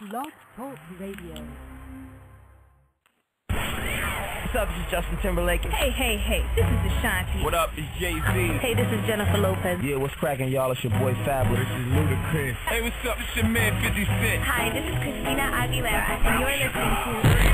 Blog Talk Radio. What's up, this is Justin Timberlake. Hey, this is Ashanti. What up, it's Jay-Z. Hey, this is Jennifer Lopez. Yeah, what's cracking, y'all? It's your boy Fabulous. This is Ludacris. Hey, what's up, it's your man 50 Cent. Hi, this is Christina Aguilera, and you're listening to...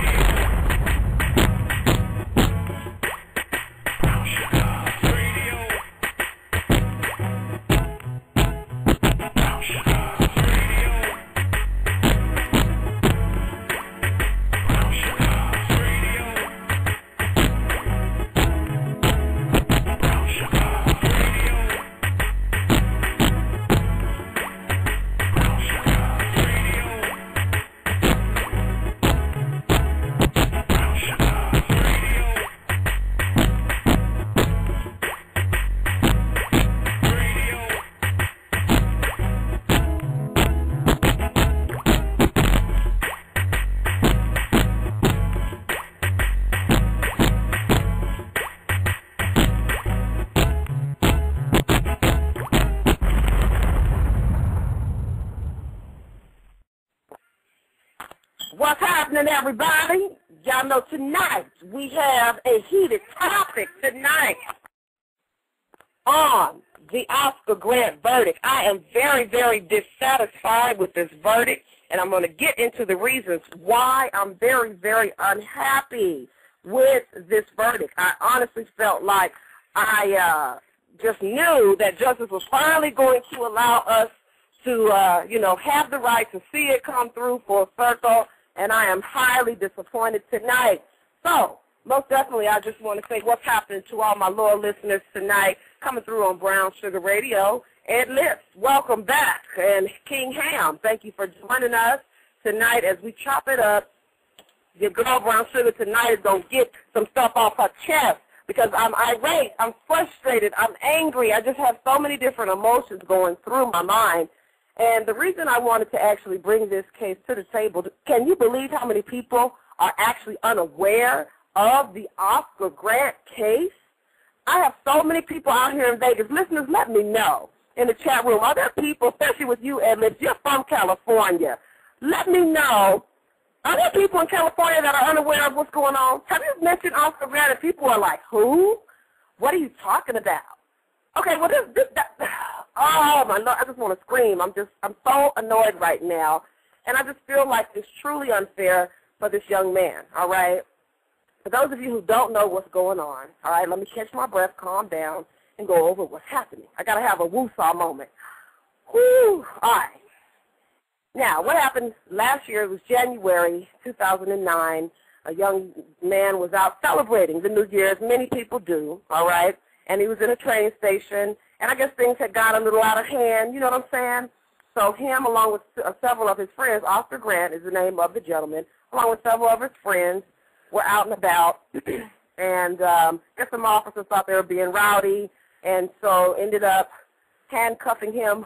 What's happening, everybody? Y'all know tonight we have a heated topic tonight on the Oscar Grant verdict. I am very, very dissatisfied with this verdict, and I'm going to get into the reasons why I'm very, very unhappy with this verdict. I honestly felt like I just knew that justice was finally going to allow us to, have the right to see it come through full circle, and I am highly disappointed tonight. So, most definitely, I just want to say what's happening to all my loyal listeners tonight coming through on Brown Sugar Radio. Ed Lips, welcome back. And King Ham, thank you for joining us tonight as we chop it up. Your girl Brown Sugar tonight is going to get some stuff off her chest because I'm irate, I'm frustrated, I'm angry. I just have so many different emotions going through my mind. And the reason I wanted to actually bring this case to the table, can you believe how many people are actually unaware of the Oscar Grant case? I have so many people out here in Vegas. Listeners, let me know in the chat room. Are there people, especially with you, Ed Lips, you're from California. Let me know. Are there people in California that are unaware of what's going on? Have you mentioned Oscar Grant and people are like, who? What are you talking about? Okay, well, oh, my Lord, I just want to scream. I'm so annoyed right now, and I just feel like it's truly unfair for this young man, all right? For those of you who don't know what's going on, all right, let me catch my breath, calm down, and go over what's happening. I got to have a woo-saw moment. Whew, all right. Now, what happened last year, it was January 2009. A young man was out celebrating the New Year, as many people do, all right? And he was in a train station, and I guess things had got a little out of hand, you know what I'm saying? So him, along with several of his friends, Oscar Grant is the name of the gentleman, along with several of his friends, were out and about, and I guess some officers thought they were being rowdy, and so ended up handcuffing him,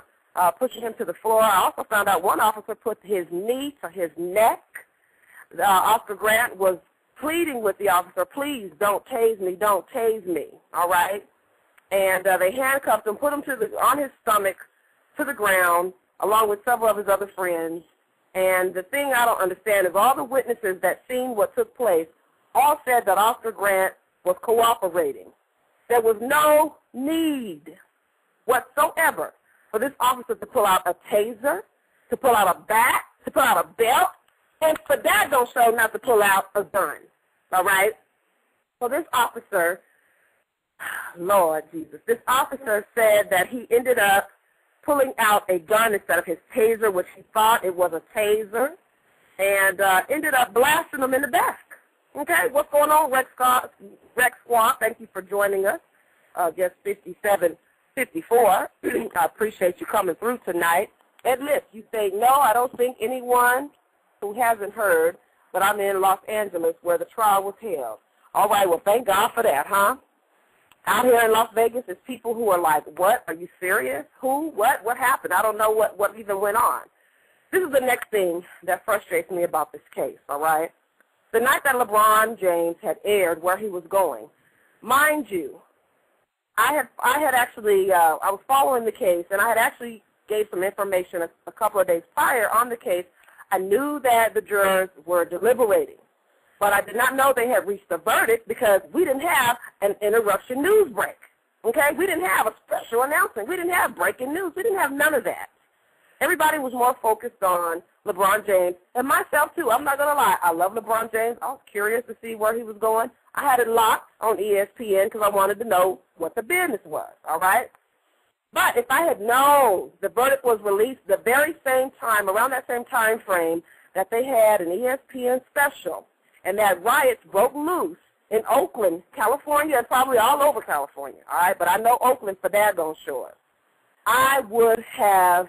pushing him to the floor. I also found out one officer put his knee to his neck. Oscar Grant was pleading with the officer, please don't tase me, all right? And they handcuffed him, put him on his stomach to the ground, along with several of his other friends. And the thing I don't understand is all the witnesses that seen what took place all said that Oscar Grant was cooperating. There was no need whatsoever for this officer to pull out a taser, to pull out a bat, to pull out a belt, and for that don't show not to pull out a gun, all right? So this officer, Lord Jesus, this officer said that he ended up pulling out a gun instead of his taser, which he thought it was a taser, and ended up blasting him in the back. Okay, what's going on, Rex Squad? Thank you for joining us. Just 5754. I appreciate you coming through tonight. Ed Lips, you say, no, I don't think anyone who hasn't heard, but I'm in Los Angeles where the trial was held. All right, well, thank God for that, huh? Out here in Las Vegas, there's people who are like, what? Are you serious? Who? What? What happened? I don't know what even went on. This is the next thing that frustrates me about this case, all right? The night that LeBron James had aired where he was going, mind you, I was following the case, and I had actually gave some information a couple of days prior on the case. I knew that the jurors were deliberating, but I did not know they had reached a verdict because we didn't have an interruption news break. Okay? We didn't have a special announcement. We didn't have breaking news. We didn't have none of that. Everybody was more focused on LeBron James, and myself too. I'm not going to lie. I love LeBron James. I was curious to see where he was going. I had it locked on ESPN because I wanted to know what the business was, all right? But if I had known the verdict was released the very same time, around that same time frame, that they had an ESPN special and that riots broke loose in Oakland, California, and probably all over California, all right? But I know Oakland for daggone sure. I would have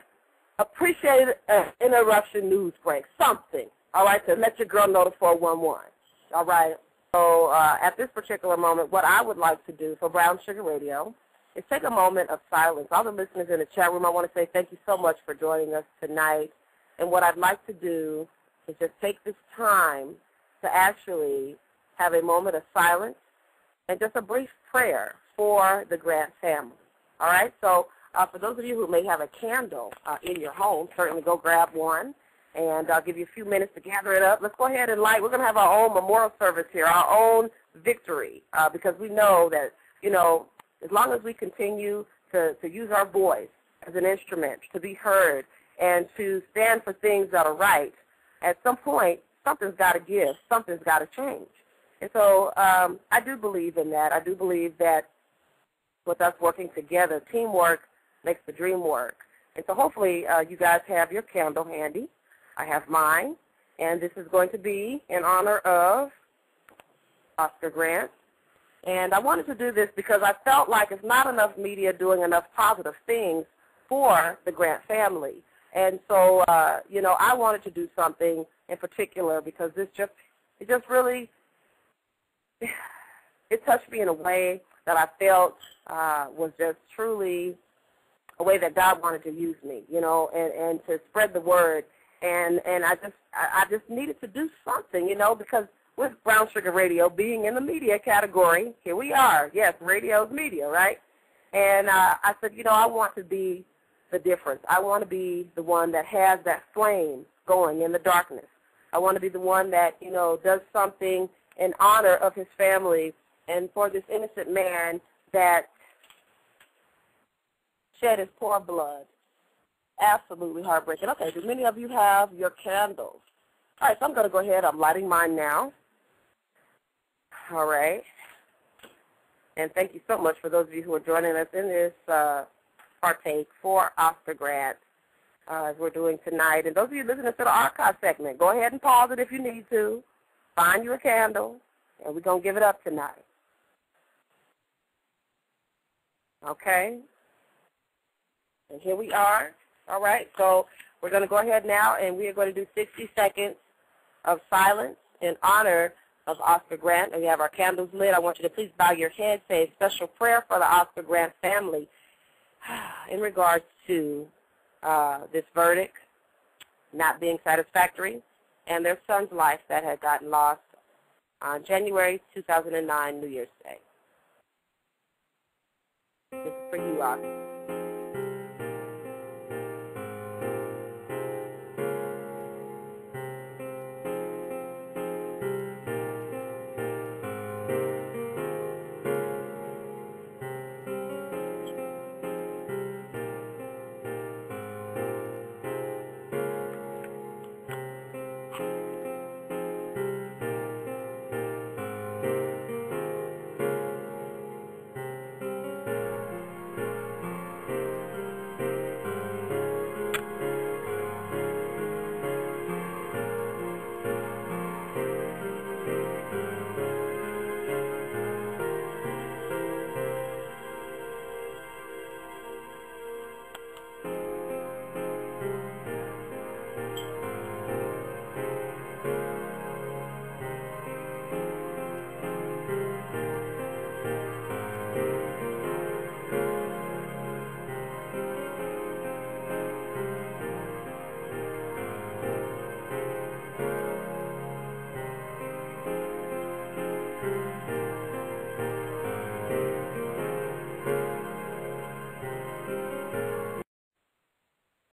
appreciated an interruption news break, something, all right, to let your girl know the 411, all right? So at this particular moment, what I would like to do for Brown Sugar Radio is take a moment of silence. All the listeners in the chat room, I want to say thank you so much for joining us tonight. And what I'd like to do is just take this time to actually have a moment of silence and just a brief prayer for the Grant family. All right? So for those of you who may have a candle in your home, certainly go grab one. And I'll give you a few minutes to gather it up. Let's go ahead and light. We're going to have our own memorial service here, our own victory, because we know that, you know, as long as we continue to use our voice as an instrument to be heard and to stand for things that are right, at some point, something's got to give. Something's got to change. And so I do believe in that. I do believe that with us working together, teamwork makes the dream work. And so hopefully you guys have your candle handy. I have mine. And this is going to be in honor of Oscar Grant. And I wanted to do this because I felt like it's not enough media doing enough positive things for the Grant family. And so, you know, I wanted to do something in particular because it just really, it touched me in a way that I felt was just truly a way that God wanted to use me, you know, and to spread the word. And I just needed to do something, you know, because with Brown Sugar Radio being in the media category, here we are. Yes, radio's media, right? And I said, you know, I want to be the difference. I want to be the one that has that flame going in the darkness. I want to be the one that, you know, does something in honor of his family and for this innocent man that shed his poor blood. Absolutely heartbreaking. Okay, do many of you have your candles? All right, so I'm going to go ahead. I'm lighting mine now. All right. And thank you so much for those of you who are joining us in this partake for Oscar Grant as we're doing tonight. And those of you listening to the archive segment, go ahead and pause it if you need to. Find you a candle, and we're going to give it up tonight. Okay? And here we are. All right, so we're going to go ahead now, and we are going to do 60 seconds of silence in honor of Oscar Grant. And we have our candles lit. I want you to please bow your head, say a special prayer for the Oscar Grant family in regards to this verdict not being satisfactory and their son's life that had gotten lost on January 2009, New Year's Day. This is for you, Oscar.